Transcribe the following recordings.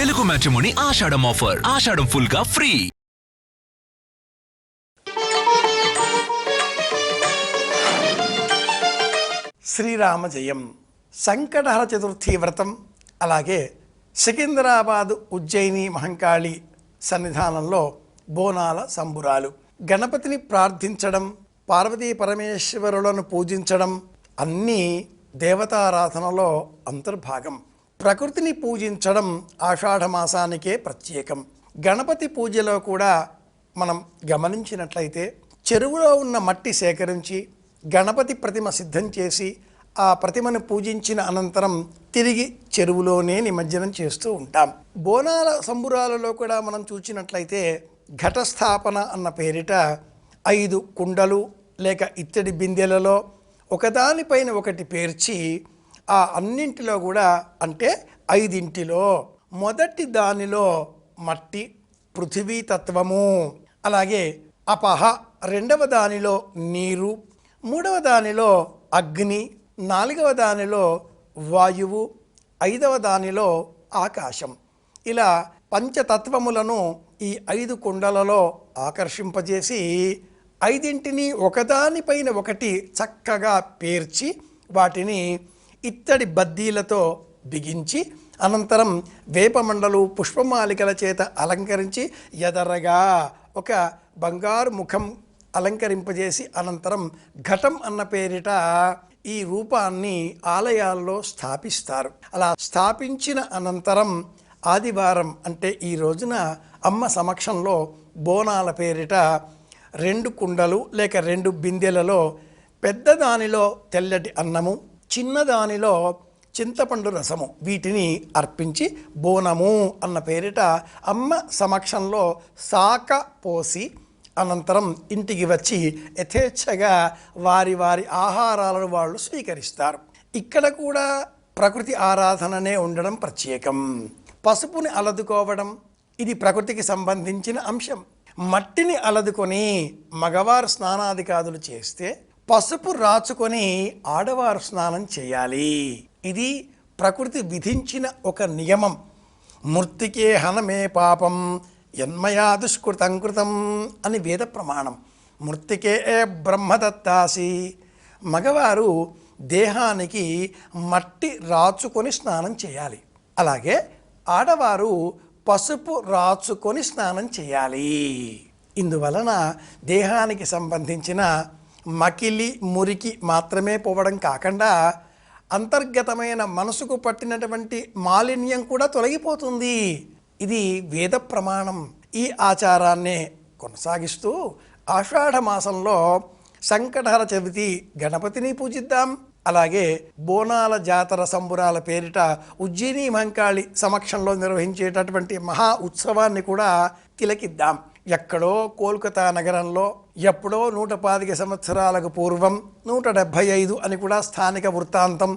Telugu matrimony ఆషాఢం offer. ఆషాఢం full గా free. Srirama జయం. సంకటహర చతుర్థి వ్రతం, అలాగే సికింద్రాబాద్ ఉజ్జయిని మహంకాళి సన్నిధానంలో బోనాల సంబురాలు, గణపతిని ప్రార్థించడం, పార్వతీ పరమేశ్వరులను పూజించడం అన్నీ దేవతారాధనలో అంతర్భాగం. ప్రకృతిని పూజించడం ఆషాఢమాసానికే ప్రత్యేకం. గణపతి పూజలో కూడా మనం గమనించినట్లయితే చెరువులో ఉన్న మట్టి సేకరించి గణపతి ప్రతిమ సిద్ధం చేసి ఆ ప్రతిమను పూజించిన అనంతరం తిరిగి చెరువులోనే నిమజ్జనం చేస్తూ ఉంటాం. బోనాల సంబురాలలో కూడా మనం చూసినట్లయితే ఘటస్థాపన అన్న పేరిట 5 కుండలు లేక ఇత్తడి బిందెలలో ఒకదానిపైన ఒకటి పేర్చి ఆ అన్నింటిలో కూడా అంటే 5 మొదటి దానిలో మట్టి పృథివీ తత్వము, అలాగే అపహ రెండవ దానిలో నీరు, మూడవ దానిలో అగ్ని, 4వ దానిలో వాయువు, 5వ దానిలో ఆకాశం. ఇలా పంచతత్వములను ఈ 5 కుండలలో ఆకర్షింపజేసి 5 ఒకదానిపైన ఒకటి చక్కగా పేర్చి వాటిని ఇత్తడి బద్దీలతో బిగించి అనంతరం వేపమండలు పుష్పమాలికల చేత అలంకరించి ఎదరగా ఒక బంగారు ముఖం అలంకరింపజేసి అనంతరం ఘటం అన్న పేరిట ఈ రూపాన్ని ఆలయాల్లో స్థాపిస్తారు. అలా స్థాపించిన అనంతరం ఆదివారం అంటే ఈ రోజున అమ్మ సమక్షంలో బోనాల పేరిట 2 కుండలు లేక 2 బిందెలలో పెద్ద దానిలో తెల్లటి అన్నము, చిన్నదానిలో చింతపండు రసము వీటిని అర్పించి బోనము అన్న పేరిట అమ్మ సమక్షంలో శాఖ పోసి అనంతరం ఇంటికి వచ్చి యథేచ్ఛగా వారి ఆహారాలను వాళ్ళు స్వీకరిస్తారు. ఇక్కడ కూడా ప్రకృతి ఆరాధననే ఉండడం ప్రత్యేకం. పసుపుని అలదుకోవడం ఇది ప్రకృతికి సంబంధించిన అంశం. మట్టిని అలదుకొని మగవారు స్నానాదికాదులు చేస్తే పసుపు రాచుకొని ఆడవారు స్నానం చేయాలి. ఇది ప్రకృతి విధించిన ఒక నియమం. మృత్తికే హనమే పాపం యన్మయా దుష్కృతం కృతం అని వేద ప్రమాణం. మృత్తికే బ్రహ్మదత్తాసి, మగవారు దేహానికి మట్టి రాచుకొని స్నానం చేయాలి. అలాగే ఆడవారు పసుపు రాచుకొని స్నానం చేయాలి. ఇందువలన దేహానికి సంబంధించిన మకిలి మురికి మాత్రమే పోవడం కాకుండా అంతర్గతమైన మనసుకు పట్టినటువంటి మాలిన్యం కూడా తొలగిపోతుంది. ఇది వేద ప్రమాణం. ఈ ఆచారాన్నే కొనసాగిస్తూ ఆషాఢ మాసంలో సంకటహర చవితి గణపతిని పూజిద్దాం. అలాగే బోనాల జాతర సంబురాల పేరిట ఉజ్జయిని మహంకాళి సమక్షంలో నిర్వహించేటటువంటి మహా ఉత్సవాన్ని కూడా తిలకిద్దాం. ఎక్కడో కోల్కతా నగరంలో ఎప్పుడో 125 సంవత్సరాలకు పూర్వం, 175 అని కూడా స్థానిక వృత్తాంతం,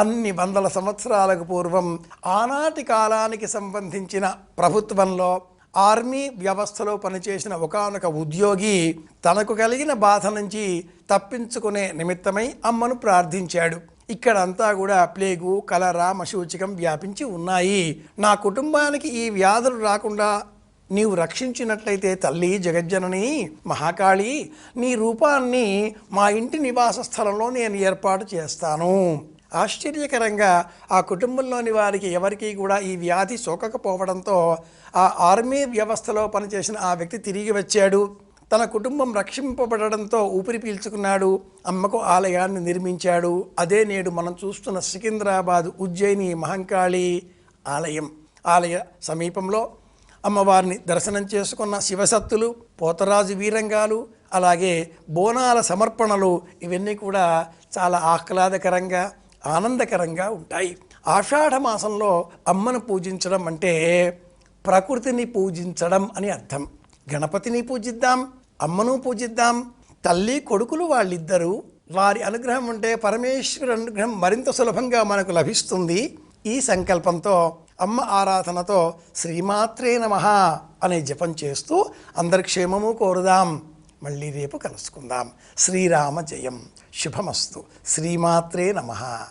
అన్ని వందల సంవత్సరాలకు పూర్వం ఆనాటి కాలానికి సంబంధించిన ప్రభుత్వంలో ఆర్మీ వ్యవస్థలో పనిచేసిన ఒకానొక ఉద్యోగి తనకు కలిగిన బాధ నుంచి తప్పించుకునే నిమిత్తమై అమ్మను ప్రార్థించాడు. ఇక్కడంతా కూడా ప్లేగు, కలరా, మశూచికం వ్యాపించి ఉన్నాయి. నా కుటుంబానికి ఈ వ్యాధులు రాకుండా నీవు రక్షించినట్లయితే తల్లి జగజ్జనని మహాకాళి, నీ రూపాన్ని మా ఇంటి నివాస స్థలంలో నేను ఏర్పాటు చేస్తాను. ఆశ్చర్యకరంగా ఆ కుటుంబంలోని వారికి ఎవరికి కూడా ఈ వ్యాధి సోకకపోవడంతో ఆ ఆర్మీ వ్యవస్థలో పనిచేసిన ఆ వ్యక్తి తిరిగి వచ్చాడు. తన కుటుంబం రక్షింపబడడంతో ఊపిరి పీల్చుకున్నాడు. అమ్మకు ఆలయాన్ని నిర్మించాడు. అదే నేడు మనం చూస్తున్న సికింద్రాబాద్ ఉజ్జయిని మహంకాళి ఆలయం. ఆలయ సమీపంలో అమ్మవారిని దర్శనం చేసుకున్న శివసత్తులు, పోతరాజు వీరంగాలు, అలాగే బోనాల సమర్పణలు ఇవన్నీ కూడా చాలా ఆహ్లాదకరంగా ఆనందకరంగా ఉంటాయి. ఆషాఢ మాసంలో అమ్మను పూజించడం అంటే ప్రకృతిని పూజించడం అని అర్థం. గణపతిని పూజిద్దాం, అమ్మను పూజిద్దాం. తల్లి కొడుకులు వాళ్ళిద్దరూ, వారి అనుగ్రహం ఉంటే పరమేశ్వరు అనుగ్రహం మరింత సులభంగా మనకు లభిస్తుంది. ఈ సంకల్పంతో అమ్మ ఆరాధనతో శ్రీమాత్రే నమః అనే జపం చేస్తూ అందరి క్షేమము కోరుదాం. మళ్ళీ రేపు కలుసుకుందాం. శ్రీరామ జయం. శుభమస్తు. శ్రీమాత్రే నమః.